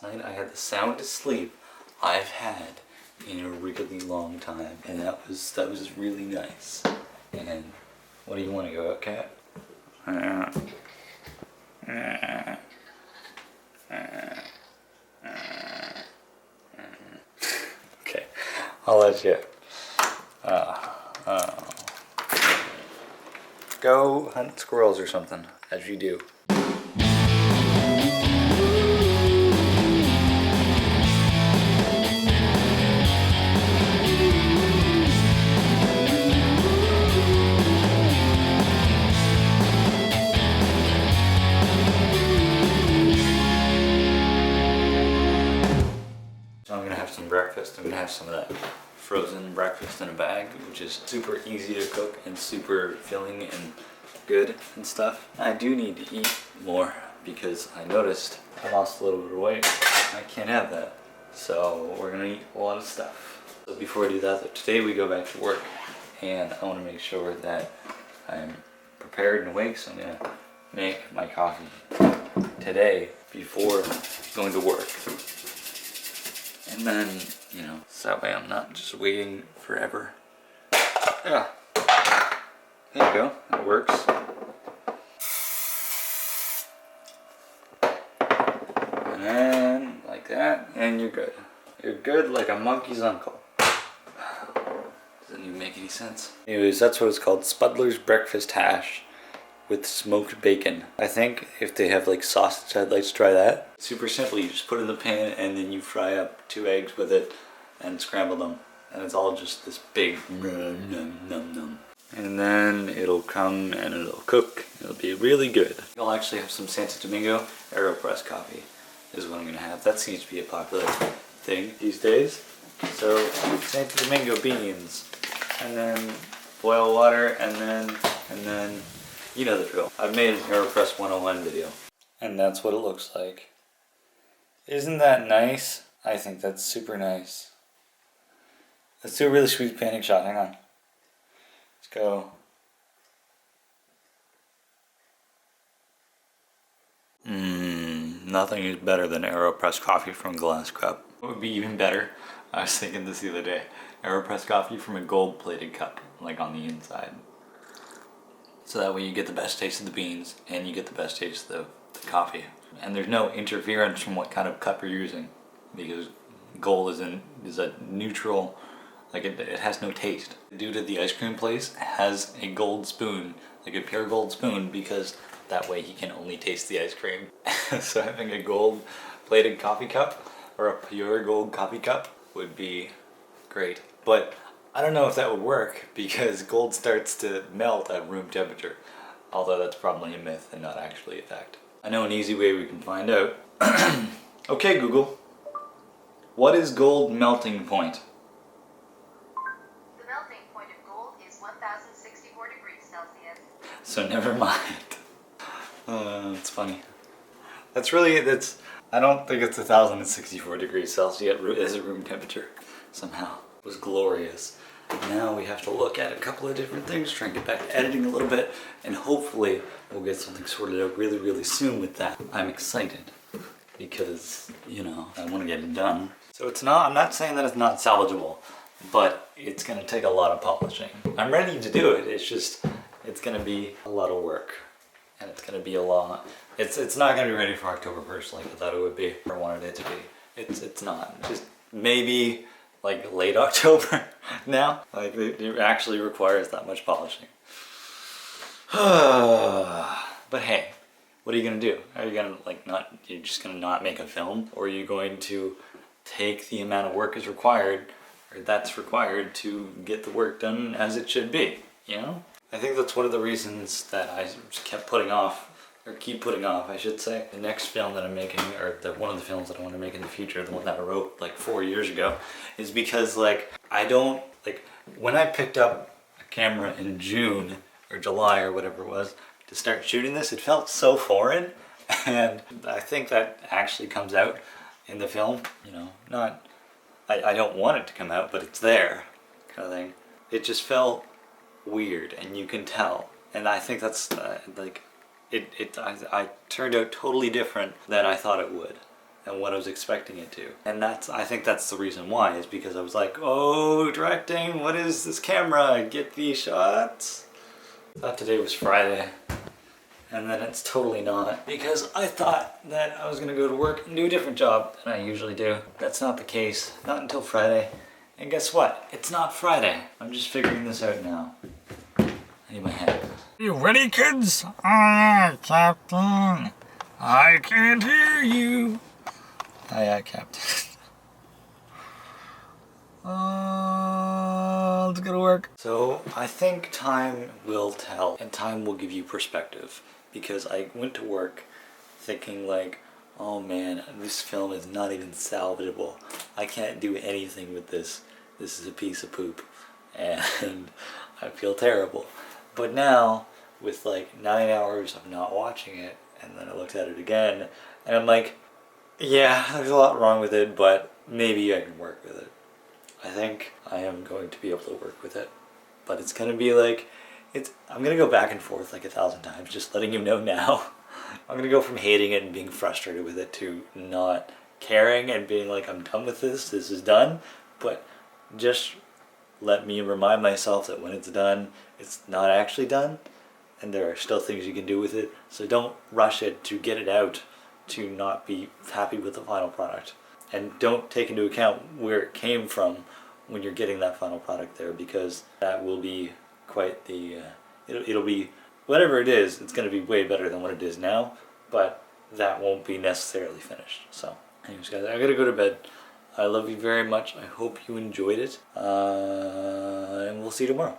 Tonight I had the soundest sleep I've had in a really long time, and that was really nice. And what do you want to go out, cat? Okay, I'll let you go hunt squirrels or something, as you do. So I'm gonna have some breakfast. I'm gonna have some of that frozen breakfast in a bag, which is super easy to cook and super filling and good and stuff. I do need to eat more because I noticed I lost a little bit of weight. I can't have that. So we're gonna eat a lot of stuff. So before I do that, though, today we go back to work and I wanna make sure that I'm prepared and awake, so I'm gonna make my coffee today before going to work. And then, you know, so that way I'm not just waiting forever. Yeah. There you go, that works. And then, like that, and you're good. You're good like a monkey's uncle. Doesn't even make any sense. Anyways, that's what it's called, Spudler's Breakfast Hash with smoked bacon. I think if they have like sausage, I'd like to try that. Super simple, you just put it in the pan and then you fry up 2 eggs with it and scramble them. And it's all just this big num num num. And then it'll come and it'll cook. It'll be really good. I'll actually have some Santo Domingo AeroPress coffee is what I'm gonna have. That seems to be a popular thing these days. So Santo Domingo beans and then boil water and then you know the drill. I've made an AeroPress 101 video. And that's what it looks like. Isn't that nice? I think that's super nice. Let's do a really sweet pancake shot. Hang on. Let's go. Nothing is better than AeroPress coffee from a glass cup. What would be even better? I was thinking this the other day. AeroPress coffee from a gold-plated cup, like on the inside. So that way you get the best taste of the beans and you get the best taste of the coffee. And there's no interference from what kind of cup you're using, because gold is a neutral, like it has no taste. The dude at the ice cream place has a gold spoon, like a pure gold spoon, because that way he can only taste the ice cream. So having a gold plated coffee cup or a pure gold coffee cup would be great. But I don't know if that would work because gold starts to melt at room temperature, although that's probably a myth and not actually a fact. I know an easy way we can find out. Okay, Google, what is gold melting point? The melting point of gold is 1064 degrees Celsius. So never mind. It's funny. I don't think it's 1064 degrees Celsius as a room temperature somehow. It was glorious. Now we have to look at a couple of different things, try and get back to editing a little bit, and hopefully we'll get something sorted out really, really soon with that. I'm excited because, you know, I want to get it done. So I'm not saying that it's not salvageable, but it's going to take a lot of polishing. I'm ready to do it, it's going to be a lot of work. And it's going to be a lot. It's not going to be ready for October 1st like I thought it would be, or wanted it to be. It's not. Just maybe like late October now. Like it actually requires that much polishing. But hey, what are you gonna do? Are you gonna you're just gonna not make a film? Or are you going to take the amount of work that's required to get the work done as it should be, you know? I think that's one of the reasons that I just keep putting off, I should say, the next film that I'm making, or one of the films that I want to make in the future, the one that I wrote like 4 years ago, is because when I picked up a camera in June or July or whatever it was to start shooting this, it felt so foreign, and I think that actually comes out in the film, you know, I don't want it to come out, but it's there, kind of thing. It just felt weird, and you can tell, and I think that's I turned out totally different than I thought it would, and what I was expecting it to. And I think that's the reason why, is because I was like, oh, directing, what is this camera? Get these shots. I thought today was Friday, and then it's totally not, because I thought that I was gonna go to work and do a different job than I usually do. That's not the case, not until Friday. And guess what? It's not Friday. I'm just figuring this out now. I need my hat. You ready, kids? Aye, Captain. I can't hear you. Aye, Captain. Let's go to work. So I think time will tell, and time will give you perspective, because I went to work thinking like, oh man, this film is not even salvageable. I can't do anything with this. This is a piece of poop, and I feel terrible. But now, with like 9 hours of not watching it, and then I looked at it again, and I'm like, yeah, there's a lot wrong with it, but maybe I can work with it. I think I am going to be able to work with it, but it's gonna be like, I'm gonna go back and forth like 1,000 times, just letting you know now. I'm gonna go from hating it and being frustrated with it to not caring and being like, I'm done with this is done, but just let me remind myself that when it's done, it's not actually done, and there are still things you can do with it, so don't rush it to get it out to not be happy with the final product. And don't take into account where it came from when you're getting that final product there, because that will be quite the, it'll be, whatever it is, it's going to be way better than what it is now, but that won't be necessarily finished. So, anyways guys, I gotta go to bed. I love you very much. I hope you enjoyed it, and we'll see you tomorrow.